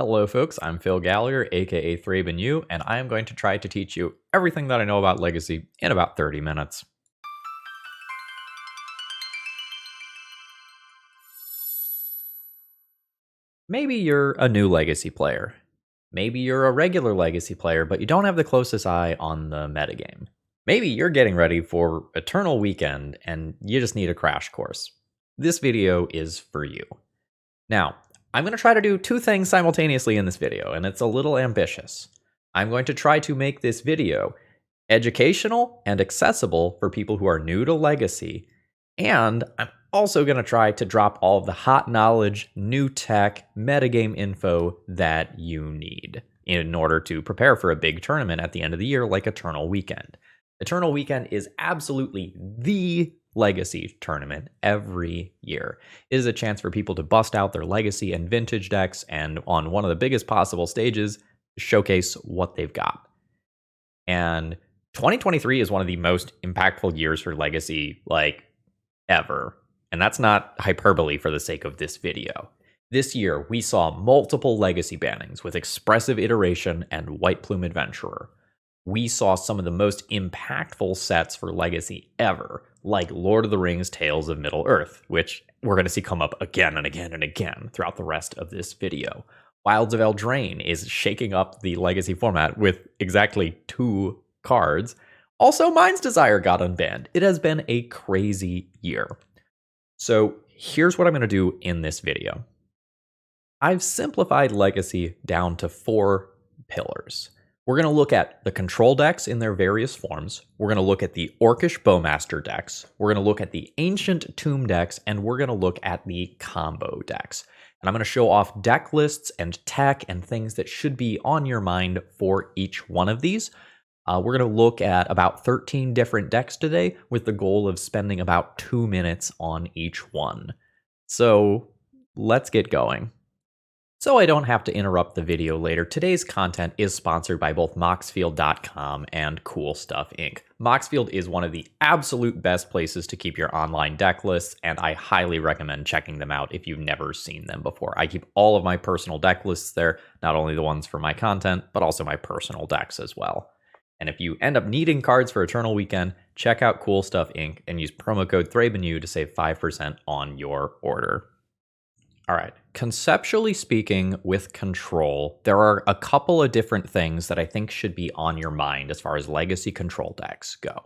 Hello folks, I'm Phil Gallagher, aka ThrabenU, and I am going to try to teach you everything that I know about Legacy in about 30 minutes. Maybe you're a new Legacy player. Maybe you're a regular Legacy player, but you don't have the closest eye on the metagame. Maybe you're getting ready for Eternal Weekend and you just need a crash course. This video is for you. Now, I'm going to try to do two things simultaneously in this video, and it's a little ambitious. I'm going to try to make this video educational and accessible for people who are new to Legacy, and I'm also going to try to drop all of the hot knowledge, new tech, metagame info that you need in order to prepare for a big tournament at the end of the year like Eternal Weekend. Eternal Weekend is absolutely the Legacy tournament every year. It is a chance for people to bust out their Legacy and Vintage decks and on one of the biggest possible stages, showcase what they've got. And 2023 is one of the most impactful years for Legacy, ever. And that's not hyperbole for the sake of this video. This year, we saw multiple Legacy bannings with Expressive Iteration and White Plume Adventurer. We saw some of the most impactful sets for Legacy ever, like Lord of the Rings Tales of Middle-earth, which we're going to see come up again and again and again throughout the rest of this video. Wilds of Eldraine is shaking up the Legacy format with exactly 2 cards. Also, Mind's Desire got unbanned. It has been a crazy year. So here's what I'm going to do in this video. I've simplified Legacy down to 4 pillars. We're going to look at the control decks in their various forms. We're going to look at the Orcish Bowmaster decks. We're going to look at the Ancient Tomb decks, and we're going to look at the combo decks. And I'm going to show off deck lists and tech and things that should be on your mind for each one of these. We're going to look at about 13 different decks today with the goal of spending about 2 minutes on each one. So let's get going. So I don't have to interrupt the video later, today's content is sponsored by both Moxfield.com and Cool Stuff Inc. Moxfield is one of the absolute best places to keep your online deck lists, and I highly recommend checking them out if you've never seen them before. I keep all of my personal deck lists there, not only the ones for my content, but also my personal decks as well. And if you end up needing cards for Eternal Weekend, check out Cool Stuff Inc. and use promo code ThrabenU to save 5% on your order. All right, conceptually speaking, with control, there are a couple of different things that I think should be on your mind as far as Legacy control decks go.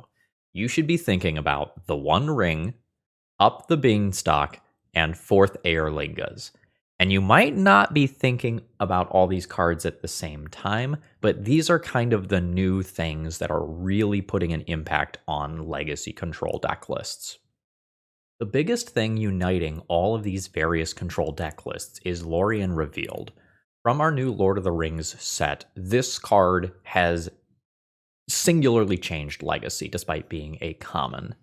You should be thinking about the One Ring, Up the Beanstalk, and 4th Eorlingas. And you might not be thinking about all these cards at the same time, but these are kind of the new things that are really putting an impact on Legacy control deck lists. The biggest thing uniting all of these various control deck lists is Lorien Revealed. From our new Lord of the Rings set, this card has singularly changed Legacy despite being a common.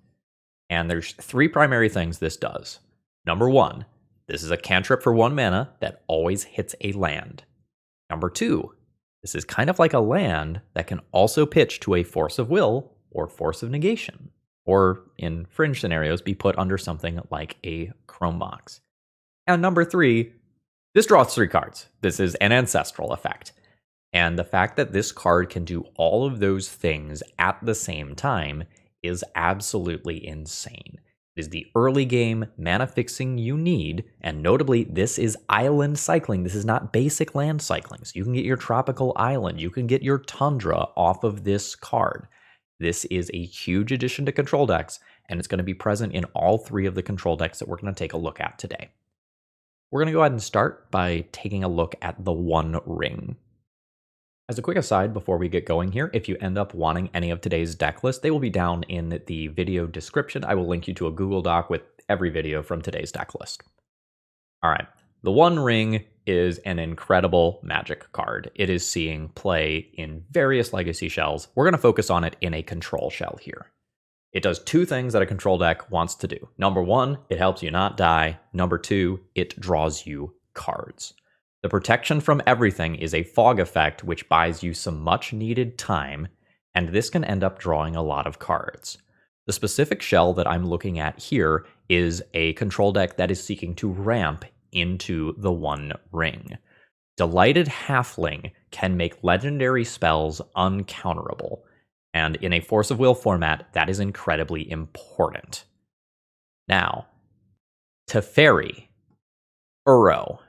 And there's 3 primary things this does. Number 1, this is a cantrip for 1 mana that always hits a land. Number 2, this is kind of like a land that can also pitch to a Force of Will or Force of Negation, or in fringe scenarios, be put under something like a Chrome Box. And number 3, this draws 3 cards. This is an ancestral effect. And the fact that this card can do all of those things at the same time is absolutely insane. It is the early game mana fixing you need, and notably, this is island cycling. This is not basic land cycling. So you can get your tropical island, you can get your tundra off of this card. This is a huge addition to control decks, and it's going to be present in all 3 of the control decks that we're going to take a look at today. We're going to go ahead and start by taking a look at the One Ring. As a quick aside before we get going here, if you end up wanting any of today's deck lists, they will be down in the video description. I will link you to a Google Doc with every video from today's deck list. All right, the One Ring is an incredible Magic card. It is seeing play in various Legacy shells. We're going to focus on it in a control shell here. It does 2 things that a control deck wants to do. Number 1, it helps you not die. Number 2, it draws you cards. The protection from everything is a fog effect, which buys you some much needed time, and this can end up drawing a lot of cards. The specific shell that I'm looking at here is a control deck that is seeking to ramp into the One Ring. Delighted Halfling can make legendary spells uncounterable, and in a Force of Will format, that is incredibly important. Now, Teferi, Uro,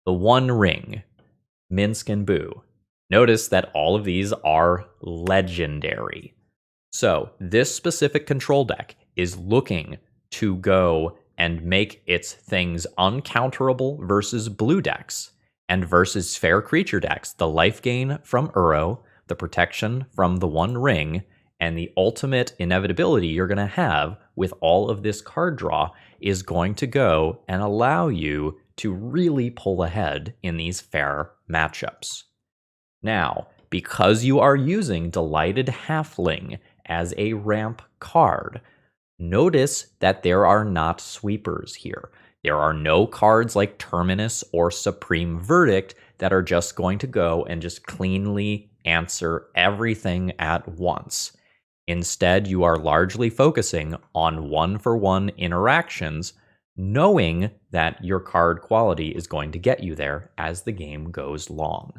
the One Ring, Minsk and Boo. Notice that all of these are legendary. So this specific control deck is looking to go and make its things uncounterable versus blue decks, and versus fair creature decks, the life gain from Uro, the protection from the One Ring, and the ultimate inevitability you're going to have with all of this card draw is going to go and allow you to really pull ahead in these fair matchups. Now, because you are using Delighted Halfling as a ramp card, notice that there are not sweepers here. There are no cards like Terminus or Supreme Verdict that are just going to go and just cleanly answer everything at once. Instead, you are largely focusing on one-for-one interactions, knowing that your card quality is going to get you there as the game goes long.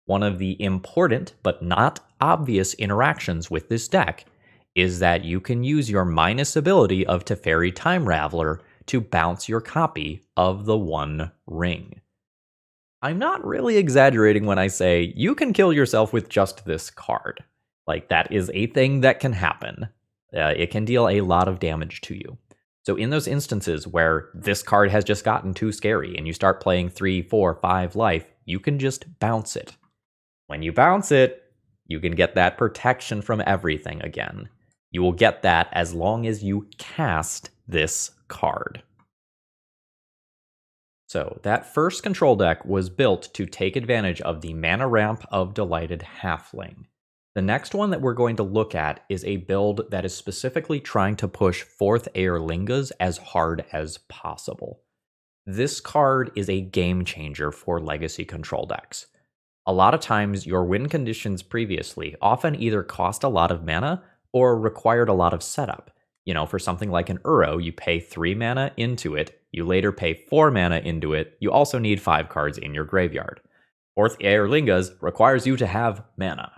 One of the important but not obvious interactions with this deck is that you can use your minus ability of Teferi Time Raveler to bounce your copy of the One Ring. I'm not really exaggerating when I say you can kill yourself with just this card. Like, that is a thing that can happen. It can deal a lot of damage to you. So in those instances where this card has just gotten too scary and you start playing 3, 4, 5 life, you can just bounce it. When you bounce it, you can get that protection from everything again. You will get that as long as you cast this card. So that first control deck was built to take advantage of the mana ramp of Delighted Halfling. The next one that we're going to look at is a build that is specifically trying to push 4th Eorlingas as hard as possible. This card is a game changer for legacy control decks. A lot of times, your win conditions previously often either cost a lot of mana or required a lot of setup. You know, for something like an Uro, you pay 3 mana into it, you later pay 4 mana into it, you also need 5 cards in your graveyard. 4th Eorlingas requires you to have mana.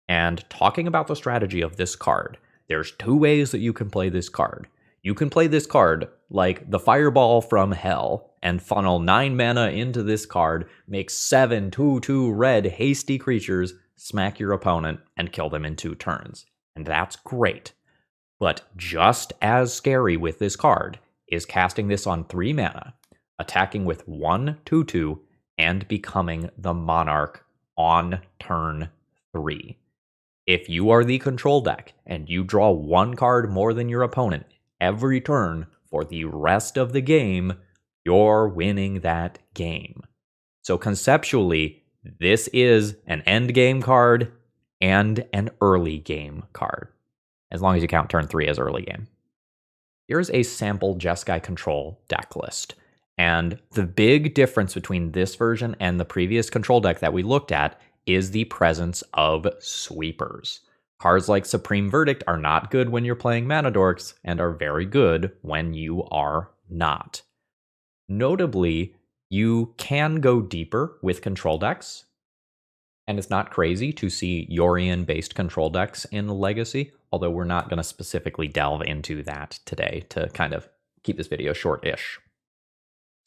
And talking about the strategy of this card, there's 2 ways that you can play this card. You can play this card like the Fireball from Hell and funnel 9 mana into this card, make 7 2/2 red hasty creatures, smack your opponent, and kill them in 2 turns. And that's great. But just as scary with this card is casting this on 3 mana, attacking with 1 2/2, and becoming the Monarch on turn 3. If you are the control deck and you draw 1 card more than your opponent every turn for the rest of the game, you're winning that game. So conceptually, this is an end game card and an early game card, as long as you count turn 3 as early game. Here's a sample Jeskai control deck list. And the big difference between this version and the previous control deck that we looked at is the presence of sweepers. Cards like Supreme Verdict are not good when you're playing Mana Dorks and are very good when you are not. Notably, you can go deeper with control decks, and it's not crazy to see Yorion-based control decks in Legacy, although we're not going to specifically delve into that today to kind of keep this video short-ish.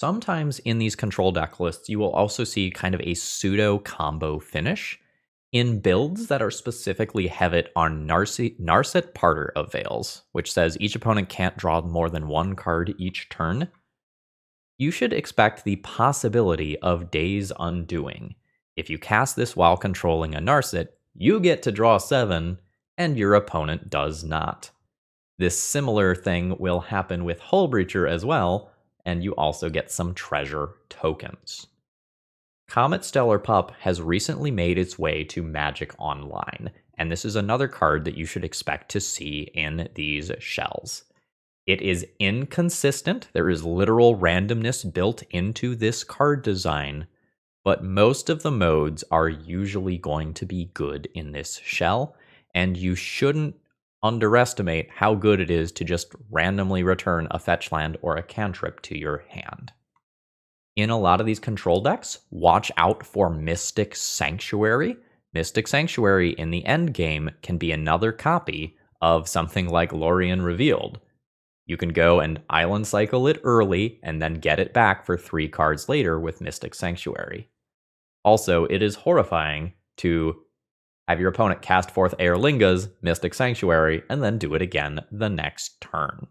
Sometimes in these control deck lists, you will also see kind of a pseudo-combo finish in builds that are specifically heavy on Narset Parter of Veils, which says each opponent can't draw more than 1 card each turn. You should expect the possibility of Days Undoing. If you cast this while controlling a Narset, you get to draw 7, and your opponent does not. This similar thing will happen with Hullbreacher as well, and you also get some treasure tokens. Comet Stellar Pup has recently made its way to Magic Online, and this is another card that you should expect to see in these shells. It is inconsistent, there is literal randomness built into this card design, but most of the modes are usually going to be good in this shell, and you shouldn't underestimate how good it is to just randomly return a fetch land or a cantrip to your hand. In a lot of these control decks, watch out for Mystic Sanctuary. Mystic Sanctuary in the end game can be another copy of something like Lorien Revealed. You can go and island cycle it early and then get it back for 3 cards later with Mystic Sanctuary. Also, it is horrifying to have your opponent cast forth Eorlinga's Mystic Sanctuary and then do it again the next turn.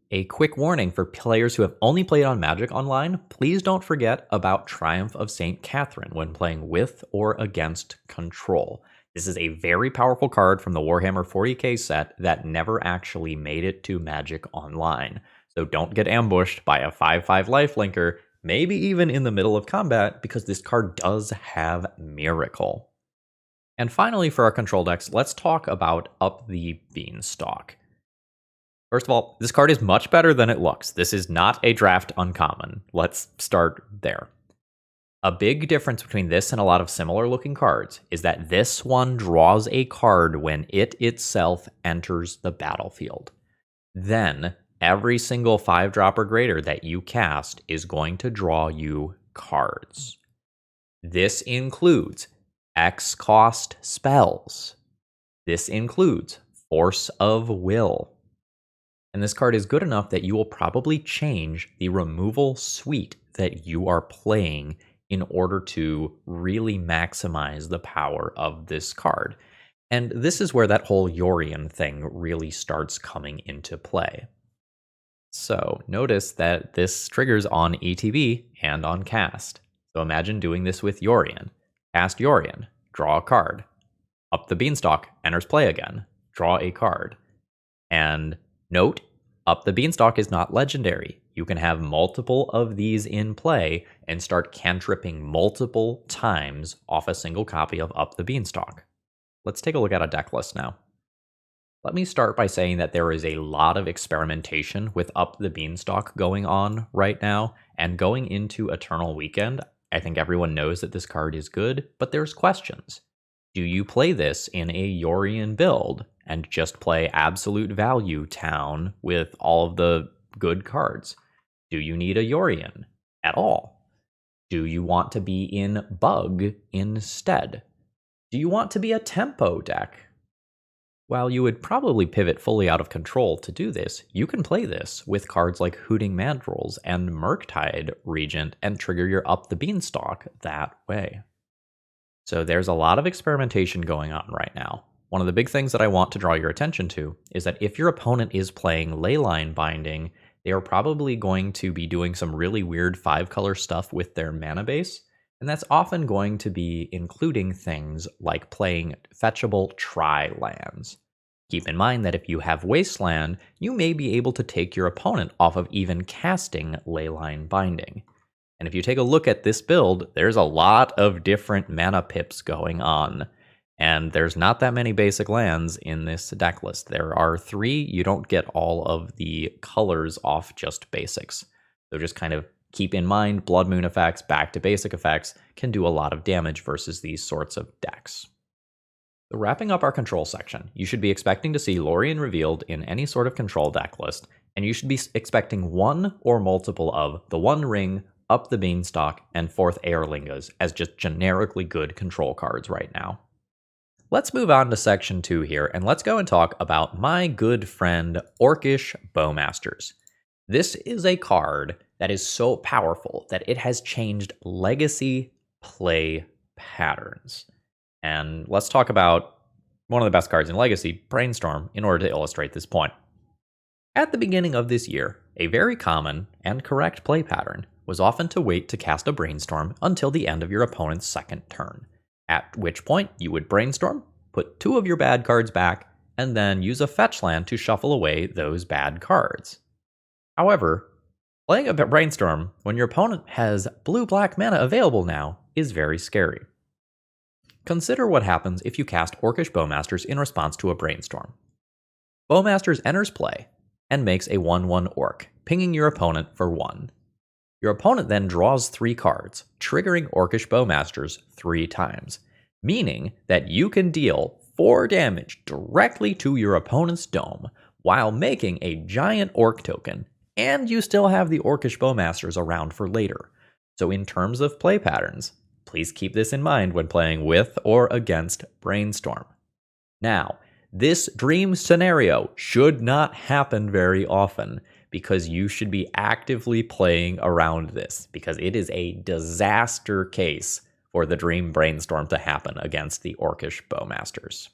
A quick warning for players who have only played on Magic Online, please don't forget about Triumph of St. Catherine when playing with or against Control. This is a very powerful card from the Warhammer 40k set that never actually made it to Magic Online. So don't get ambushed by a 5/5 lifelinker, maybe even in the middle of combat, because this card does have Miracle. And finally, for our control decks, let's talk about Up the Beanstalk. First of all, this card is much better than it looks. This is not a draft uncommon. Let's start there. A big difference between this and a lot of similar looking cards is that this one draws a card when it itself enters the battlefield. Then, every single 5-drop or greater that you cast is going to draw you cards. This includes X-cost spells. This includes Force of Will. And this card is good enough that you will probably change the removal suite that you are playing in order to really maximize the power of this card. And this is where that whole Lorien thing really starts coming into play. So notice that this triggers on ETB and on cast. So imagine doing this with Lorien. Cast Lorien, draw a card. Up the Beanstalk, enters play again, draw a card. And note, Up the Beanstalk is not legendary. You can have multiple of these in play and start cantripping multiple times off a single copy of Up the Beanstalk. Let's take a look at a deck list now. Let me start by saying that there is a lot of experimentation with Up the Beanstalk going on right now, and going into Eternal Weekend, I think everyone knows that this card is good, but there's questions. Do you play this in a Lorien build and just play absolute value town with all of the good cards? Do you need a Lorien at all? Do you want to be in Bug instead? Do you want to be a tempo deck? While you would probably pivot fully out of Control to do this, you can play this with cards like Hooting Mandrills and Murktide Regent and trigger your Up the Beanstalk that way. So there's a lot of experimentation going on right now. One of the big things that I want to draw your attention to is that if your opponent is playing Leyline Binding, they are probably going to be doing some really weird 5-color stuff with their mana base, and that's often going to be including things like playing fetchable tri-lands. Keep in mind that if you have Wasteland, you may be able to take your opponent off of even casting Leyline Binding. And if you take a look at this build, there's a lot of different mana pips going on. And there's not that many basic lands in this deck list. There are 3. You don't get all of the colors off just basics. So just kind of keep in mind, Blood Moon effects, back to basic effects, can do a lot of damage versus these sorts of decks. So wrapping up our control section, you should be expecting to see Lorien Revealed in any sort of control deck list, and you should be expecting one or multiple of the One Ring, Up the Beanstalk, and 4th Eorlingas as just generically good control cards right now. Let's move on to section 2 here, and let's go and talk about my good friend Orcish Bowmasters. This is a card that is so powerful that it has changed legacy play patterns. And let's talk about one of the best cards in Legacy, Brainstorm, in order to illustrate this point. At the beginning of this year, a very common and correct play pattern was often to wait to cast a Brainstorm until the end of your opponent's second turn, at which point you would Brainstorm, put 2 of your bad cards back, and then use a fetch land to shuffle away those bad cards. However, playing a Brainstorm when your opponent has blue-black mana available now is very scary. Consider what happens if you cast Orcish Bowmasters in response to a Brainstorm. Bowmasters enters play and makes a 1/1 Orc, pinging your opponent for 1. Your opponent then draws 3 cards, triggering Orcish Bowmasters 3 times, meaning that you can deal 4 damage directly to your opponent's dome while making a giant Orc token and you still have the Orcish Bowmasters around for later. So in terms of play patterns, please keep this in mind when playing with or against Brainstorm. Now, this dream scenario should not happen very often because you should be actively playing around this because it is a disaster case for the dream Brainstorm to happen against the Orcish Bowmasters.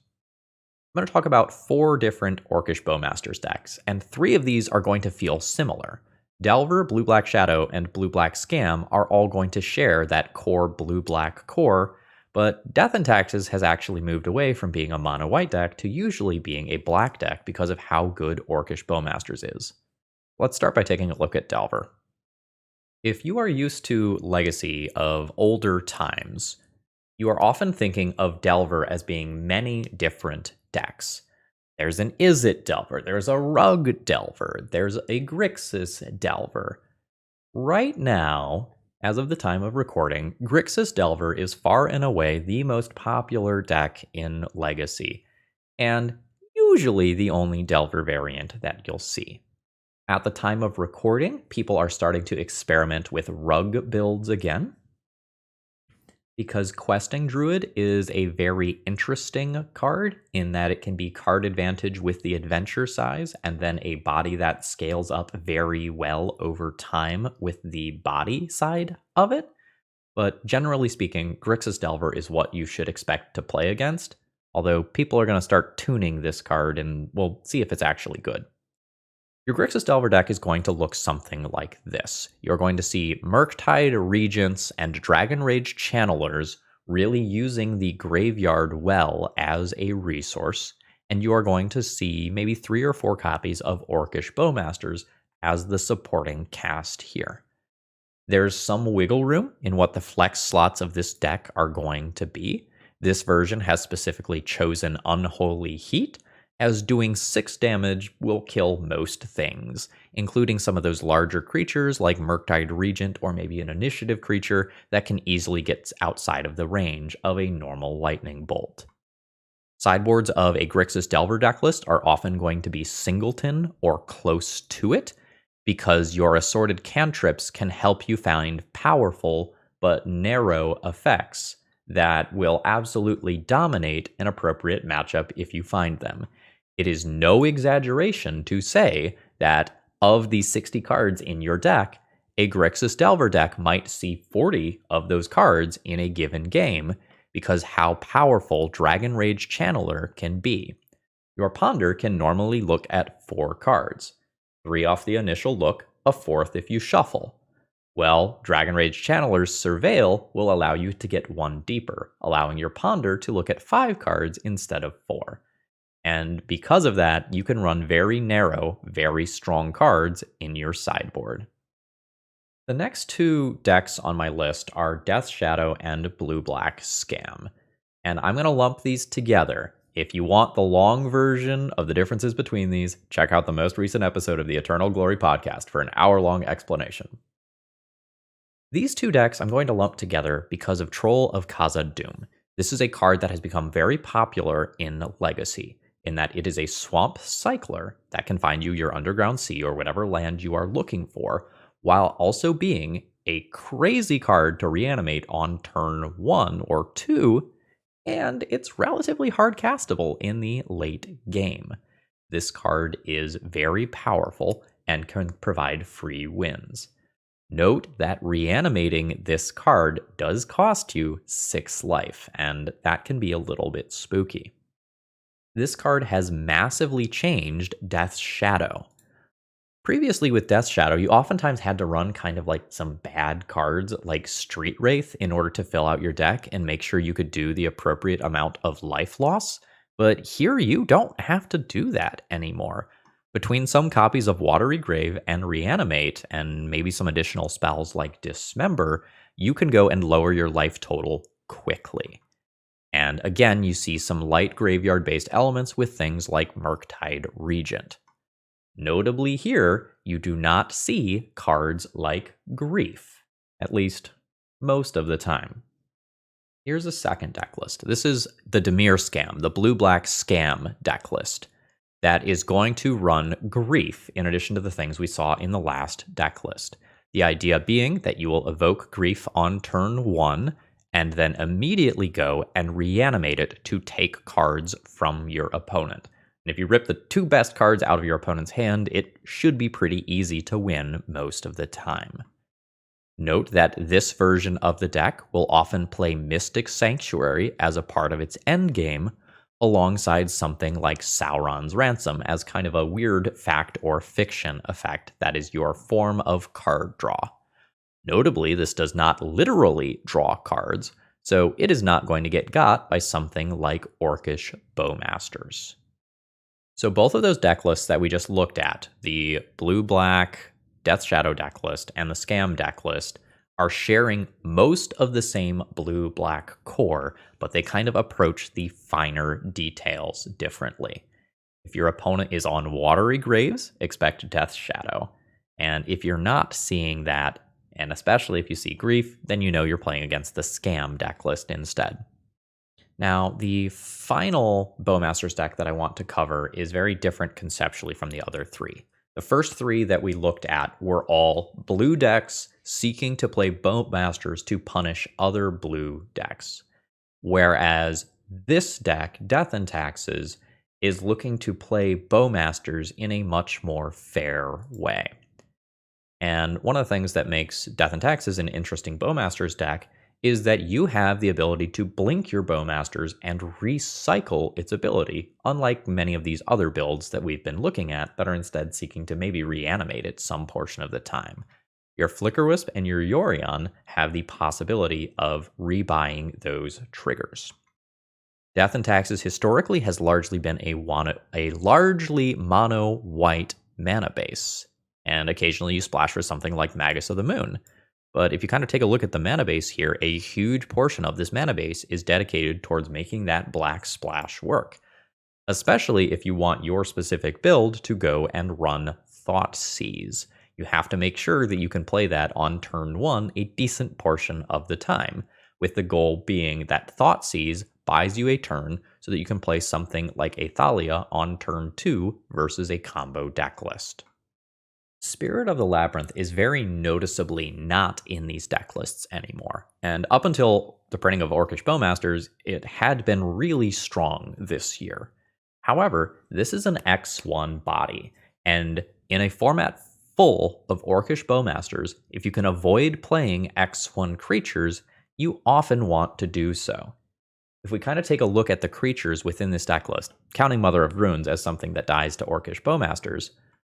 I'm going to talk about 4 different Orcish Bowmasters decks, and 3 of these are going to feel similar. Delver, Blue-Black Shadow, and Blue-Black Scam are all going to share that core blue-black core, but Death and Taxes has actually moved away from being a mono-white deck to usually being a black deck because of how good Orcish Bowmasters is. Let's start by taking a look at Delver. If you are used to Legacy of older times, you are often thinking of Delver as being many different decks. There's an Izzet Delver, there's a Rug Delver, there's a Grixis Delver. Right now, as of the time of recording, Grixis Delver is far and away the most popular deck in Legacy, and usually the only Delver variant that you'll see. At the time of recording, people are starting to experiment with Rug builds again, because Questing Druid is a very interesting card in that it can be card advantage with the adventure size and then a body that scales up very well over time with the body side of it. But generally speaking, Grixis Delver is what you should expect to play against, although people are going to start tuning this card and we'll see if it's actually good. Your Grixis Delver deck is going to look something like this. You're going to see Murktide Regents and Dragon Rage Channelers really using the graveyard well as a resource, and you are going to see maybe 3 or 4 copies of Orcish Bowmasters as the supporting cast here. There's some wiggle room in what the flex slots of this deck are going to be. This version has specifically chosen Unholy Heat, as doing 6 damage will kill most things, including some of those larger creatures like Murktide Regent or maybe an initiative creature that can easily get outside of the range of a normal lightning bolt. Sideboards of a Grixis Delver deck list are often going to be singleton or close to it, because your assorted cantrips can help you find powerful but narrow effects that will absolutely dominate an appropriate matchup if you find them. It is no exaggeration to say that of the 60 cards in your deck, a Grixis Delver deck might see 40 of those cards in a given game because how powerful Dragon Rage Channeler can be. Your Ponder can normally look at 4 cards. 3 off the initial look, a 4th if you shuffle. Well, Dragon Rage Channeler's Surveil will allow you to get 1 deeper, allowing your Ponder to look at 5 cards instead of 4. And because of that, you can run very narrow, very strong cards in your sideboard. The next 2 decks on my list are Death Shadow and Blue-Black Scam. And I'm going to lump these together. If you want the long version of the differences between these, check out the most recent episode of the Eternal Glory podcast for an hour-long explanation. These 2 decks I'm going to lump together because of Troll of Khazad-dûm. This is a card that has become very popular in Legacy, in that it is a swamp cycler that can find you your underground sea or whatever land you are looking for, while also being a crazy card to reanimate on turn 1 or 2, and it's relatively hard castable in the late game. This card is very powerful and can provide free wins. Note that reanimating this card does cost you 6 life, and that can be a little bit spooky. This card has massively changed Death's Shadow. Previously with Death's Shadow, you oftentimes had to run kind of like some bad cards like Street Wraith in order to fill out your deck and make sure you could do the appropriate amount of life loss, but here you don't have to do that anymore. Between some copies of Watery Grave and Reanimate, and maybe some additional spells like Dismember, you can go and lower your life total quickly. And again, you see some light graveyard-based elements with things like Murktide Regent. Notably here, you do not see cards like Grief, at least most of the time. Here's a second deck list. This is the Dimir Scam, the Blue-Black Scam deck list. that is going to run Grief in addition to the things we saw in the last deck list. The idea being that you will evoke Grief on turn 1 and then immediately go and reanimate it to take cards from your opponent. And if you rip the 2 best cards out of your opponent's hand, it should be pretty easy to win most of the time. Note that this version of the deck will often play Mystic Sanctuary as a part of its endgame, alongside something like Sauron's Ransom as kind of a weird fact or fiction effect that is your form of card draw. Notably, this does not literally draw cards, so it is not going to get got by something like Orcish Bowmasters. So both of those deck lists that we just looked at, the blue-black Death Shadow deck list and the Scam deck list, are sharing most of the same blue-black core, but they kind of approach the finer details differently. If your opponent is on Watery Graves, expect Death Shadow. And if you're not seeing that, and especially if you see Grief, then you know you're playing against the Scam deck list instead. Now, the final Bowmasters deck that I want to cover is very different conceptually from the other 3. The first 3 that we looked at were all blue decks seeking to play Bowmasters to punish other blue decks. Whereas this deck, Death and Taxes, is looking to play Bowmasters in a much more fair way. And one of the things that makes Death and Taxes an interesting Bowmasters deck is that you have the ability to blink your Bowmasters and recycle its ability, unlike many of these other builds that we've been looking at that are instead seeking to maybe reanimate it some portion of the time. Your Flickerwisp and your Yorion have the possibility of rebuying those triggers. Death and Taxes historically has largely been a largely mono-white mana base, and occasionally you splash for something like Magus of the Moon. But if you kind of take a look at the mana base here, a huge portion of this mana base is dedicated towards making that black splash work, especially if you want your specific build to go and run Thoughtseize. You have to make sure that you can play that on turn 1 a decent portion of the time, with the goal being that Thoughtseize buys you a turn so that you can play something like a Thalia on turn 2 versus a combo deck list. Spirit of the Labyrinth is very noticeably not in these deck lists anymore, and up until the printing of Orcish Bowmasters, it had been really strong this year. However, this is an X1 body, and in a format full of Orcish Bowmasters, if you can avoid playing X1 creatures, you often want to do so. If we kind of take a look at the creatures within this deck list, counting Mother of Runes as something that dies to Orcish Bowmasters,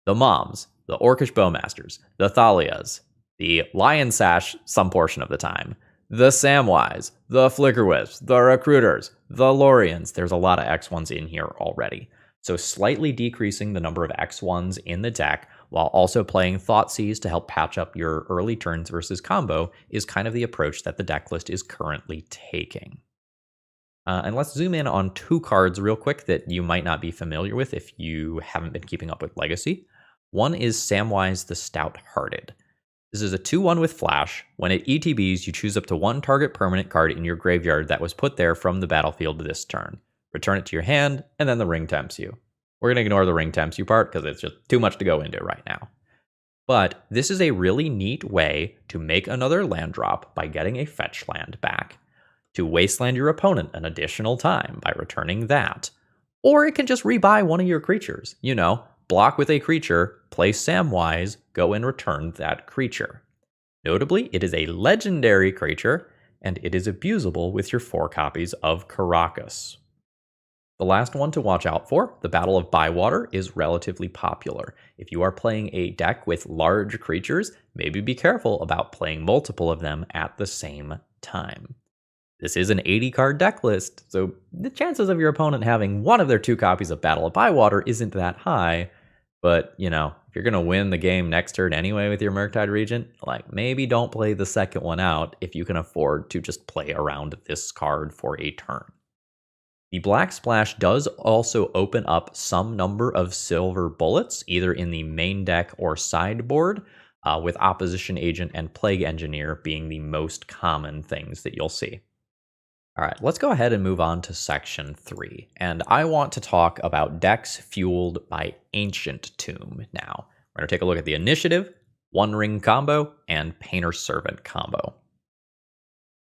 the Moms, the Orcish Bowmasters, the Thalias, the Lion Sash some portion of the time, the Samwise, the Flickerwisps, the Recruiters, the Loriens. There's a lot of X1s in here already. So slightly decreasing the number of X1s in the deck while also playing Thoughtseize to help patch up your early turns versus combo is kind of the approach that the deck list is currently taking. And let's zoom in on 2 cards real quick that you might not be familiar with if you haven't been keeping up with Legacy. One is Samwise the Stout-Hearted. This is a 2/1 with Flash. When it ETBs, you choose up to 1 target permanent card in your graveyard that was put there from the battlefield this turn. Return it to your hand, and then the ring tempts you. We're going to ignore the ring tempts you part because it's just too much to go into right now. But this is a really neat way to make another land drop by getting a fetch land back, to wasteland your opponent an additional time by returning that, or it can just rebuy one of your creatures, block with a creature, play Samwise, go and return that creature. Notably, it is a legendary creature, and it is abusable with your 4 copies of Karakas. The last one to watch out for, the Battle of Bywater, is relatively popular. If you are playing a deck with large creatures, maybe be careful about playing multiple of them at the same time. This is an 80-card deck list, so the chances of your opponent having one of their 2 copies of Battle of Bywater isn't that high. But, if you're going to win the game next turn anyway with your Murktide Regent, maybe don't play the second one out if you can afford to just play around this card for a turn. The Black Splash does also open up some number of silver bullets, either in the main deck or sideboard, with Opposition Agent and Plague Engineer being the most common things that you'll see. All right, let's go ahead and move on to section 3. And I want to talk about decks fueled by Ancient Tomb now. We're going to take a look at the Initiative, One Ring combo, and Painter Servant combo.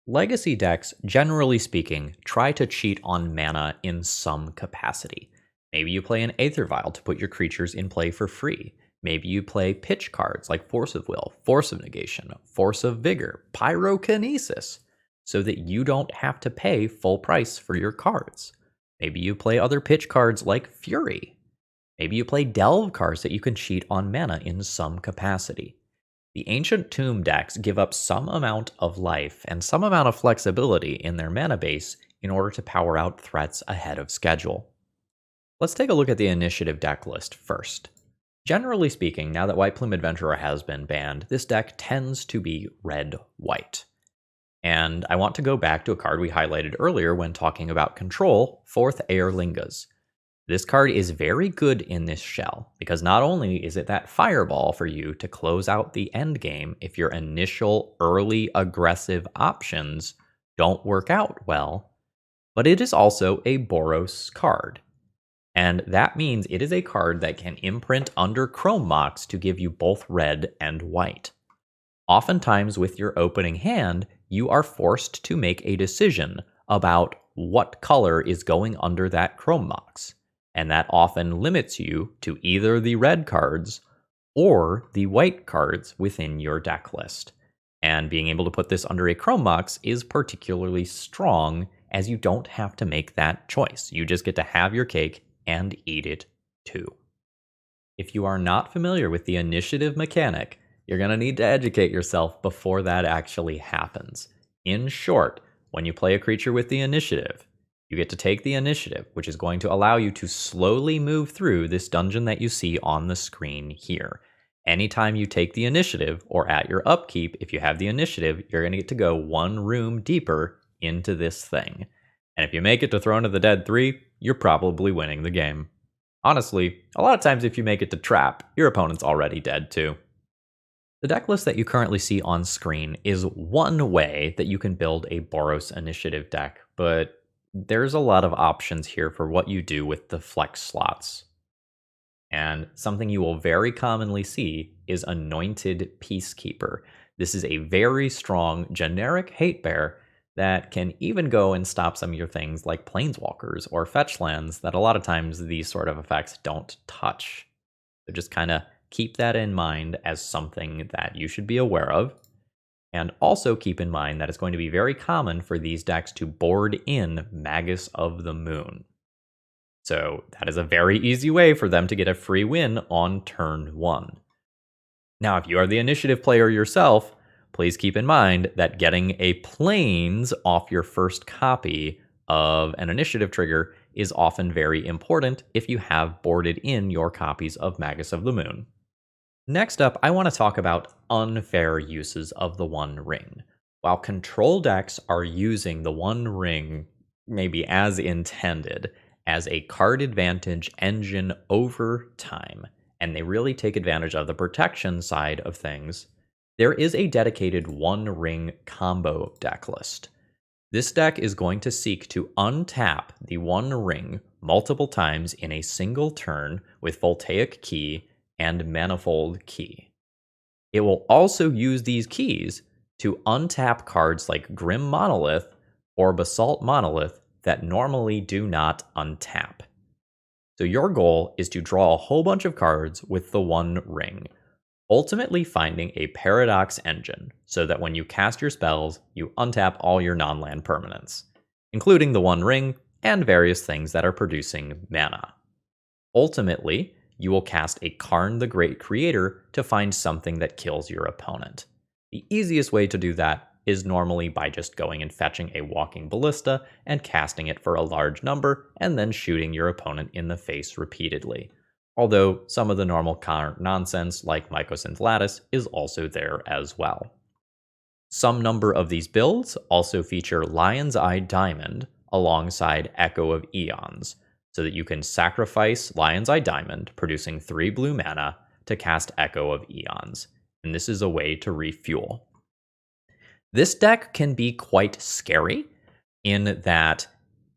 Legacy decks, generally speaking, try to cheat on mana in some capacity. Maybe you play an Aether Vial to put your creatures in play for free. Maybe you play pitch cards like Force of Will, Force of Negation, Force of Vigor, Pyrokinesis, so that you don't have to pay full price for your cards. Maybe you play other pitch cards like Fury. Maybe you play Delve cards that you can cheat on mana in some capacity. The Ancient Tomb decks give up some amount of life and some amount of flexibility in their mana base in order to power out threats ahead of schedule. Let's take a look at the Initiative deck list first. Generally speaking, now that White Plume Adventurer has been banned, this deck tends to be red-white. And I want to go back to a card we highlighted earlier when talking about control, Fourth Airlingas. This card is very good in this shell, because not only is it that fireball for you to close out the end game if your initial early aggressive options don't work out well, but it is also a Boros card. And that means it is a card that can imprint under Chrome Mox to give you both red and white. Oftentimes with your opening hand, you are forced to make a decision about what color is going under that Chrome Mox. And that often limits you to either the red cards or the white cards within your deck list. And being able to put this under a Chrome Mox is particularly strong, as you don't have to make that choice. You just get to have your cake and eat it too. If you are not familiar with the initiative mechanic, you're going to need to educate yourself before that actually happens. In short, when you play a creature with the initiative, you get to take the initiative, which is going to allow you to slowly move through this dungeon that you see on the screen here. Anytime you take the initiative, or at your upkeep, if you have the initiative, you're going to get to go one room deeper into this thing. And if you make it to Throne of the Dead 3, you're probably winning the game. Honestly, a lot of times if you make it to Trap, your opponent's already dead too. The deck list that you currently see on screen is one way that you can build a Boros initiative deck, but there's a lot of options here for what you do with the flex slots. And something you will very commonly see is Anointed Peacekeeper. This is a very strong generic hate bear that can even go and stop some of your things like Planeswalkers or fetch lands that a lot of times these sort of effects don't touch. So just kind of keep that in mind as something that you should be aware of. And also keep in mind that it's going to be very common for these decks to board in Magus of the Moon. So that is a very easy way for them to get a free win on turn 1. Now, if you are the initiative player yourself, please keep in mind that getting a planes off your first copy of an initiative trigger is often very important if you have boarded in your copies of Magus of the Moon. Next up, I want to talk about unfair uses of the One Ring. While control decks are using the One Ring, maybe as intended, as a card advantage engine over time, and they really take advantage of the protection side of things, there is a dedicated One Ring combo deck list. This deck is going to seek to untap the One Ring multiple times in a single turn with Voltaic Key and Manifold Key. It will also use these keys to untap cards like Grim Monolith or Basalt Monolith that normally do not untap. So your goal is to draw a whole bunch of cards with the One Ring, ultimately finding a Paradox engine so that when you cast your spells, you untap all your non-land permanents, including the One Ring and various things that are producing mana. Ultimately, you will cast a Karn the Great Creator to find something that kills your opponent. The easiest way to do that is normally by just going and fetching a Walking Ballista and casting it for a large number and then shooting your opponent in the face repeatedly. Although some of the normal Karn nonsense like Mycosynth Lattice is also there as well. Some number of these builds also feature Lion's Eye Diamond alongside Echo of Eons, so that you can sacrifice Lion's Eye Diamond, producing 3 blue mana, to cast Echo of Eons, and this is a way to refuel. This deck can be quite scary, in that,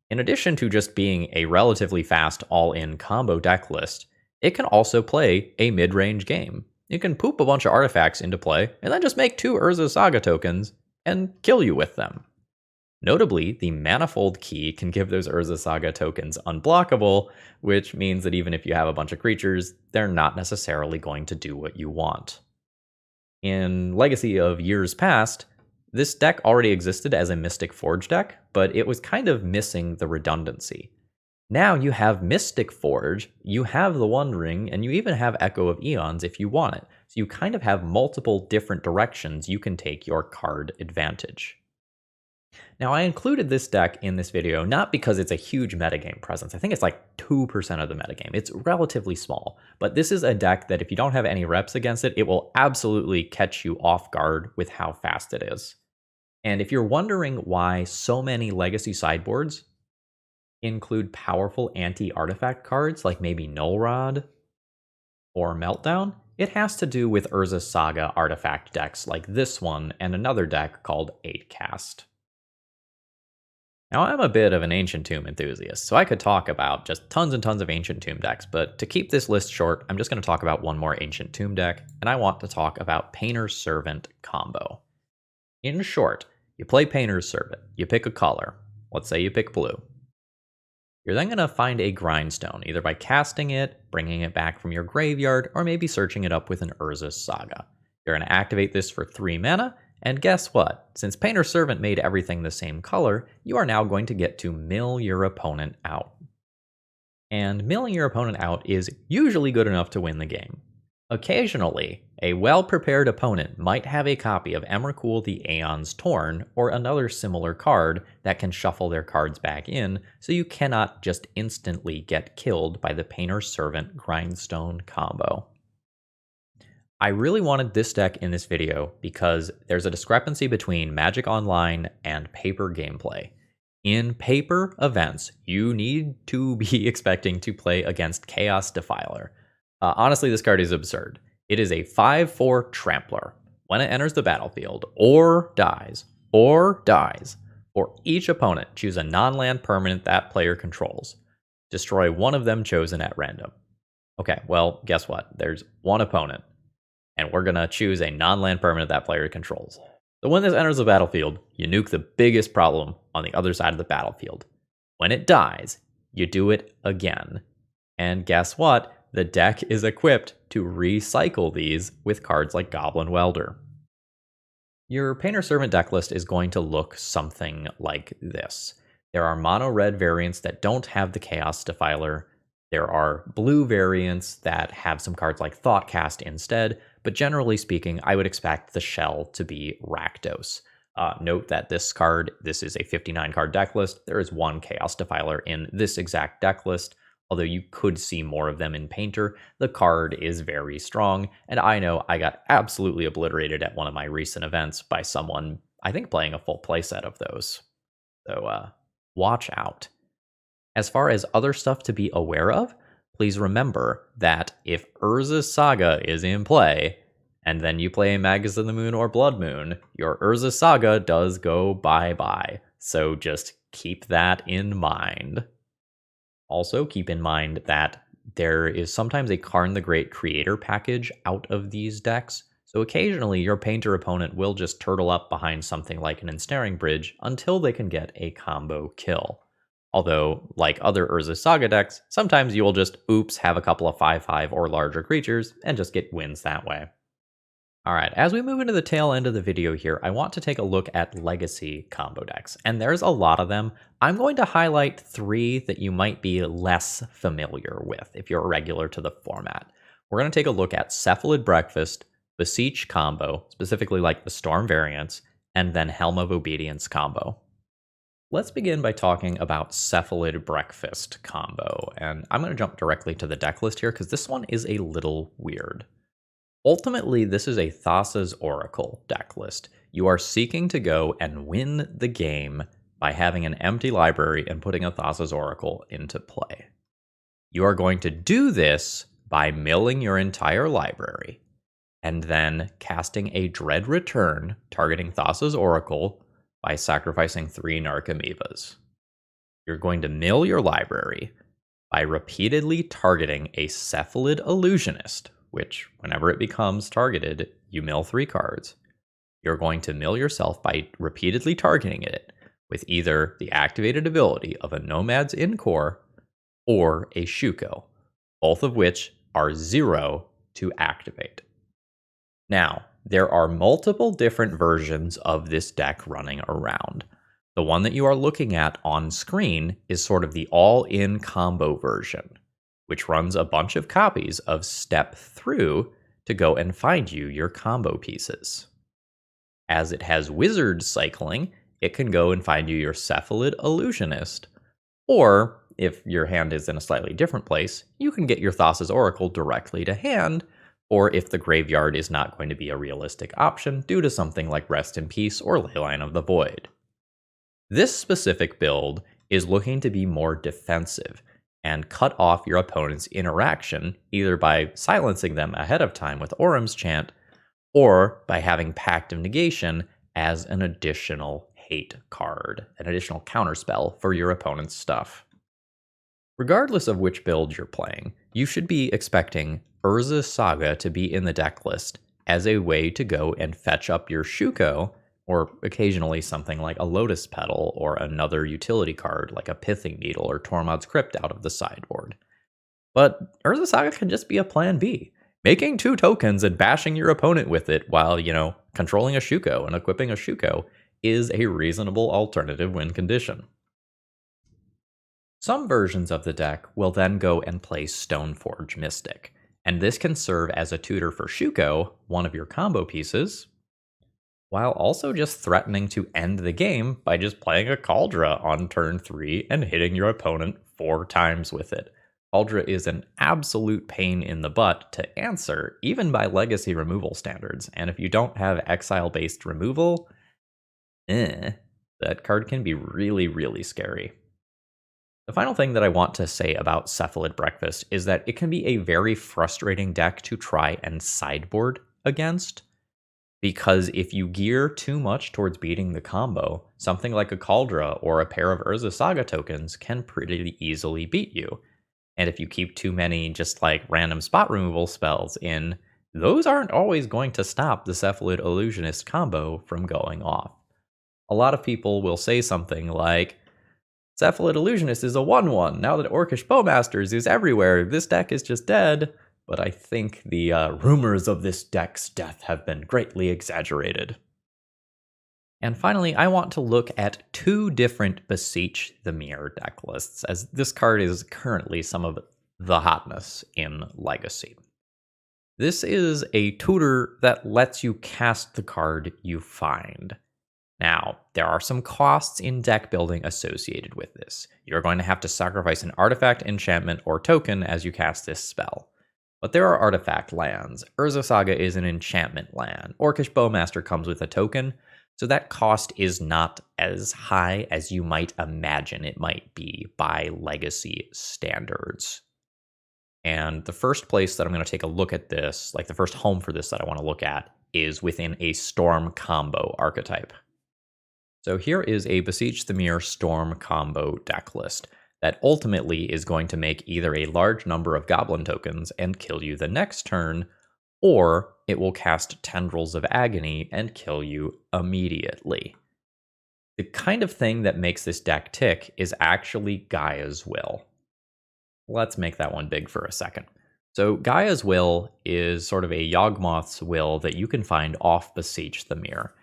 in addition to just being a relatively fast all-in combo deck list, it can also play a mid-range game. You can poop a bunch of artifacts into play, and then just make 2 Urza Saga tokens and kill you with them. Notably, the Manifold Key can give those Urza Saga tokens unblockable, which means that even if you have a bunch of creatures, they're not necessarily going to do what you want. In Legacy of years past, this deck already existed as a Mystic Forge deck, but it was kind of missing the redundancy. Now you have Mystic Forge, you have the One Ring, and you even have Echo of Eons if you want it. So you kind of have multiple different directions you can take your card advantage. Now, I included this deck in this video not because it's a huge metagame presence. I think it's like 2% of the metagame. It's relatively small, but this is a deck that if you don't have any reps against it, it will absolutely catch you off guard with how fast it is. And if you're wondering why so many Legacy sideboards include powerful anti-artifact cards like maybe Null Rod or Meltdown, it has to do with Urza Saga artifact decks like this one and another deck called 8cast. Now, I'm a bit of an Ancient Tomb enthusiast, so I could talk about just tons and tons of Ancient Tomb decks, but to keep this list short, I'm just going to talk about one more Ancient Tomb deck, and I want to talk about Painter's Servant combo. In short, you play Painter's Servant, you pick a color, let's say you pick blue. You're then going to find a Grindstone, either by casting it, bringing it back from your graveyard, or maybe searching it up with an Urza Saga. You're going to activate this for 3 mana, and guess what? Since Painter's Servant made everything the same color, you are now going to get to mill your opponent out. And milling your opponent out is usually good enough to win the game. Occasionally, a well-prepared opponent might have a copy of Emrakul the Aeon's Torn or another similar card that can shuffle their cards back in, so you cannot just instantly get killed by the Painter's Servant Grindstone combo. I really wanted this deck in this video because there's a discrepancy between Magic Online and paper gameplay. In paper events, you need to be expecting to play against Chaos Defiler. Honestly, this card is absurd. It is a 5/4 Trampler. When it enters the battlefield, or dies, for each opponent, choose a non-land permanent that player controls. Destroy one of them chosen at random. Okay, well, guess what? There's one opponent, and we're going to choose a non-land permanent that player controls. So when this enters the battlefield, you nuke the biggest problem on the other side of the battlefield. When it dies, you do it again. And guess what? The deck is equipped to recycle these with cards like Goblin Welder. Your Painter's Servant deck list is going to look something like this. There are mono-red variants that don't have the Chaos Defiler. There are blue variants that have some cards like Thoughtcast instead, but generally speaking, I would expect the shell to be Rakdos. Note that this is a 59-card deck list. There is one Chaos Defiler in this exact deck list. Although you could see more of them in Painter, the card is very strong, and I know I got absolutely obliterated at one of my recent events by someone, I think, playing a full playset of those. So, watch out. As far as other stuff to be aware of, please remember that if Urza Saga is in play, and then you play Magus of the Moon or Blood Moon, your Urza Saga does go bye-bye. So just keep that in mind. Also, keep in mind that there is sometimes a Karn the Great creator package out of these decks, so occasionally your Painter opponent will just turtle up behind something like an Ensnaring Bridge until they can get a combo kill. Although, like other Urza Saga decks, sometimes you will just, have a couple of 5/5 or larger creatures and just get wins that way. Alright, as we move into the tail end of the video here, I want to take a look at Legacy combo decks, and there's a lot of them. I'm going to highlight 3 that you might be less familiar with if you're a regular to the format. We're going to take a look at Cephalid Breakfast, Beseech combo, specifically like the Storm variants, and then Helm of Obedience combo. Let's begin by talking about Cephalid Breakfast combo, and I'm going to jump directly to the deck list here because this one is a little weird. Ultimately, this is a Thassa's Oracle deck list. You are seeking to go and win the game by having an empty library and putting a Thassa's Oracle into play. You are going to do this by milling your entire library and then casting a Dread Return targeting Thassa's Oracle by sacrificing 3 Narcomoebas. You're going to mill your library by repeatedly targeting a Cephalid Illusionist, which, whenever it becomes targeted, you mill 3 cards. You're going to mill yourself by repeatedly targeting it with either the activated ability of a Nomad's Encore or a Shuko, both of which are 0 to activate. Now, there are multiple different versions of this deck running around. The one that you are looking at on screen is sort of the all-in combo version, which runs a bunch of copies of Step Through to go and find you your combo pieces. As it has wizard cycling, it can go and find you your Cephalid Illusionist, or if your hand is in a slightly different place, you can get your Thassa's Oracle directly to hand, or if the graveyard is not going to be a realistic option due to something like Rest in Peace or Leyline of the Void. This specific build is looking to be more defensive and cut off your opponent's interaction either by silencing them ahead of time with Orum's Chant or by having Pact of Negation as an additional hate card, an additional counterspell for your opponent's stuff. Regardless of which build you're playing, you should be expecting Urza's Saga to be in the deck list as a way to go and fetch up your Shuko, or occasionally something like a Lotus Petal or another utility card like a Pithing Needle or Tormod's Crypt out of the sideboard. But Urza's Saga can just be a plan B. Making 2 tokens and bashing your opponent with it while, controlling a Shuko and equipping a Shuko is a reasonable alternative win condition. Some versions of the deck will then go and play Stoneforge Mystic, and this can serve as a tutor for Shuko, one of your combo pieces, while also just threatening to end the game by just playing a Kaldra on turn 3 and hitting your opponent 4 times with it. Kaldra is an absolute pain in the butt to answer, even by legacy removal standards, and if you don't have exile-based removal, that card can be really, really scary. The final thing that I want to say about Cephalid Breakfast is that it can be a very frustrating deck to try and sideboard against, because if you gear too much towards beating the combo, something like a Kaldra or a pair of Urza Saga tokens can pretty easily beat you. And if you keep too many just like random spot removal spells in, those aren't always going to stop the Cephalid Illusionist combo from going off. A lot of people will say something like, Cephalid Illusionist is a 1/1. Now that Orcish Bowmasters is everywhere, this deck is just dead. But I think the rumors of this deck's death have been greatly exaggerated. And finally, I want to look at 2 different Beseech the Mirror deck lists, as this card is currently some of the hotness in Legacy. This is a tutor that lets you cast the card you find. Now, there are some costs in deck building associated with this. You're going to have to sacrifice an artifact, enchantment, or token as you cast this spell. But there are artifact lands. Urza Saga is an enchantment land. Orcish Bowmaster comes with a token, so that cost is not as high as you might imagine it might be by Legacy standards. And the first place that I'm going to take a look at this, like the first home for this that I want to look at, is within a Storm combo archetype. So here is a Beseech the Mirror Storm combo deck list that ultimately is going to make either a large number of Goblin tokens and kill you the next turn, or it will cast Tendrils of Agony and kill you immediately. The kind of thing that makes this deck tick is actually Gaia's Will. Let's make that one big for a second. So Gaia's Will is sort of a Yawgmoth's Will that you can find off Beseech the Mirror.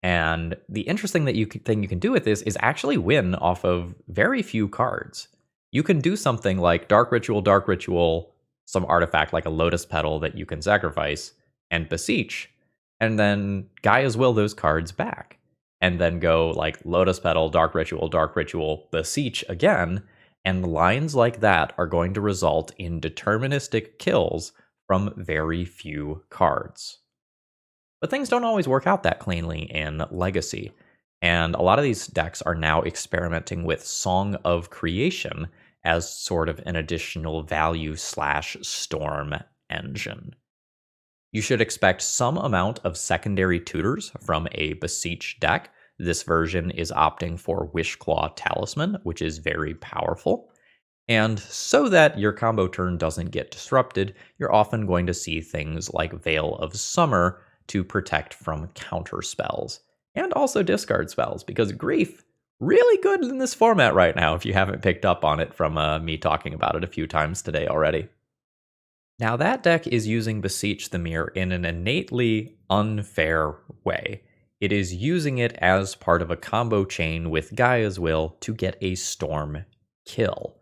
And the interesting thing you can do with this is actually win off of very few cards. You can do something like Dark Ritual, some artifact like a Lotus Petal that you can sacrifice, and Beseech, and then Gaia's Will those cards back. And then go like Lotus Petal, Dark Ritual, Beseech again, and lines like that are going to result in deterministic kills from very few cards. But things don't always work out that cleanly in Legacy, and a lot of these decks are now experimenting with Song of Creation as sort of an additional value / storm engine. You should expect some amount of secondary tutors from a Beseech deck This version is opting for Wishclaw Talisman, which is very powerful. And so that your combo turn doesn't get disrupted, you're often going to see things like Veil of Summer to protect from counter spells. And also discard spells, because Grief, really good in this format right now if you haven't picked up on it from me talking about it a few times today already. Now that deck is using Beseech the Mirror in an innately unfair way. It is using it as part of a combo chain with Gaia's Will to get a Storm kill.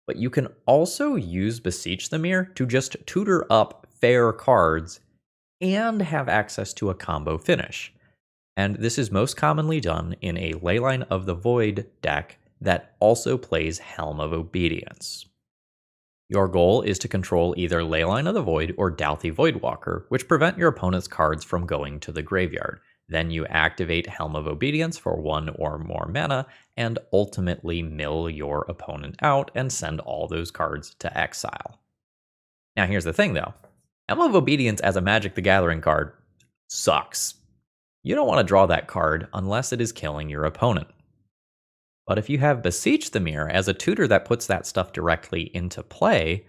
But you can also use Beseech the Mirror to just tutor up fair cards and have access to a combo finish. And this is most commonly done in a Leyline of the Void deck that also plays Helm of Obedience. Your goal is to control either Leyline of the Void or Douthie Voidwalker, which prevent your opponent's cards from going to the graveyard. Then you activate Helm of Obedience for 1 or more mana, and ultimately mill your opponent out and send all those cards to exile. Now here's the thing though, Helm of Obedience as a Magic the Gathering card sucks. You don't want to draw that card unless it is killing your opponent. But if you have Beseech the Mirror as a tutor that puts that stuff directly into play,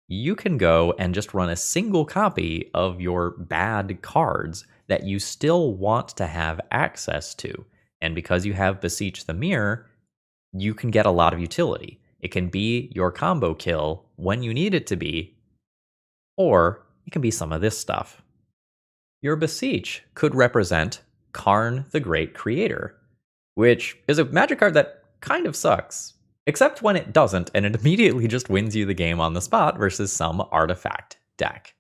you can go and just run a single copy of your bad cards that you still want to have access to. And because you have Beseech the Mirror, you can get a lot of utility. It can be your combo kill when you need it to be, or it can be some of this stuff. Your Beseech could represent Karn the Great Creator, which is a Magic card that kind of sucks, except when it doesn't and it immediately just wins you the game on the spot versus some artifact deck.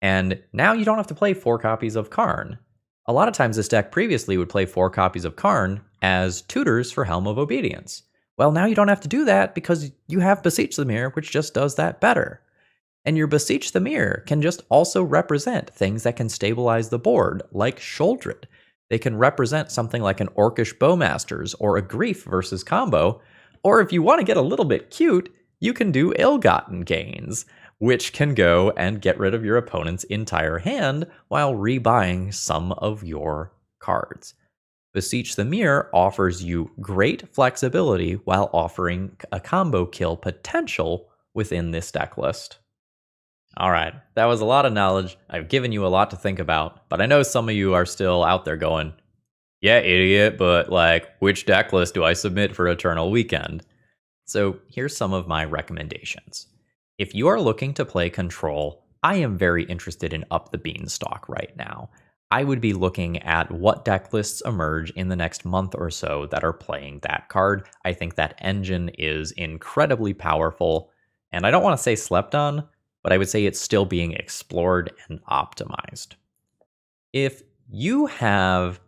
And now you don't have to play 4 copies of Karn. A lot of times this deck previously would play 4 copies of Karn as tutors for Helm of Obedience. Well, now you don't have to do that because you have Beseech the Mirror, which just does that better. And your Beseech the Mirror can just also represent things that can stabilize the board, like Shuldred. They can represent something like an Orcish Bowmasters or a Grief versus combo, or if you want to get a little bit cute, you can do Ill-Gotten Gains, which can go and get rid of your opponent's entire hand while rebuying some of your cards. Beseech the Mirror offers you great flexibility while offering a combo kill potential within this deck list. All right, that was a lot of knowledge. I've given you a lot to think about, but I know some of you are still out there going, yeah, idiot, but like, which deck list do I submit for Eternal Weekend? So here's some of my recommendations. If you are looking to play Control, I am very interested in Up the Beanstalk right now. I would be looking at what deck lists emerge in the next month or so that are playing that card. I think that engine is incredibly powerful, and I don't want to say slept on, but I would say it's still being explored and optimized. If you have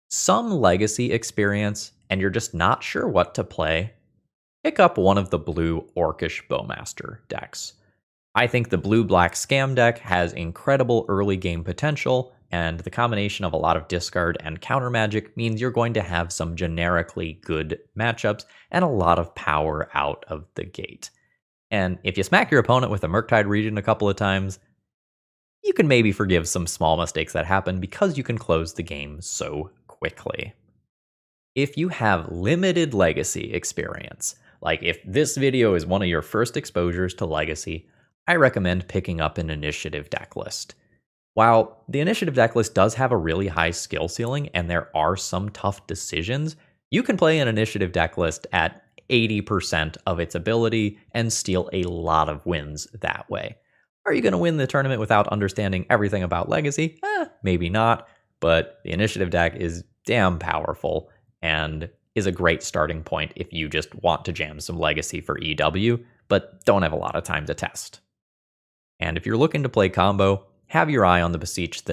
some legacy experience and you're just not sure what to play, pick up one of the blue Orcish Bowmaster decks. I think the blue-black scam deck has incredible early game potential, and the combination of a lot of discard and counter magic means you're going to have some generically good matchups and a lot of power out of the gate. And if you smack your opponent with a Murktide Regent a couple of times, you can maybe forgive some small mistakes that happen because you can close the game so quickly. If you have limited legacy experience, like if this video is one of your first exposures to legacy, I recommend picking up an initiative deck list. While the initiative deck list does have a really high skill ceiling and there are some tough decisions, you can play an initiative deck list at 80% of its ability and steal a lot of wins that way. Are you going to win the tournament without understanding everything about Legacy? Maybe not, but the initiative deck is damn powerful and is a great starting point if you just want to jam some Legacy for EW, but don't have a lot of time to test. And if you're looking to play combo, have your eye on the Beseech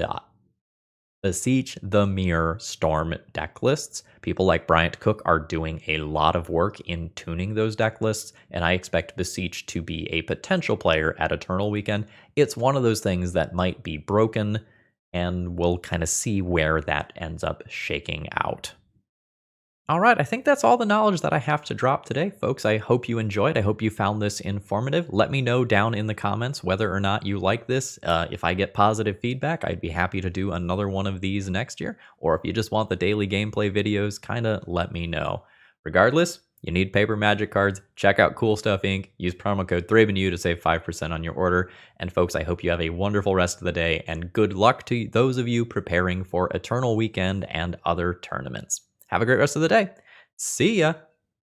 the Mirror Storm deck lists. People like Bryant Cook are doing a lot of work in tuning those deck lists, and I expect Beseech to be a potential player at Eternal Weekend. It's one of those things that might be broken, and we'll kind of see where that ends up shaking out. All right, I think that's all the knowledge that I have to drop today, folks. I hope you enjoyed. I hope you found this informative. Let me know down in the comments whether or not you like this. If I get positive feedback, I'd be happy to do another one of these next year. Or if you just want the daily gameplay videos, kind of let me know. Regardless, you need paper magic cards. Check out Cool Stuff Inc. Use promo code ThrabenU to save 5% on your order. And folks, I hope you have a wonderful rest of the day, and good luck to those of you preparing for Eternal Weekend and other tournaments. Have a great rest of the day. See ya.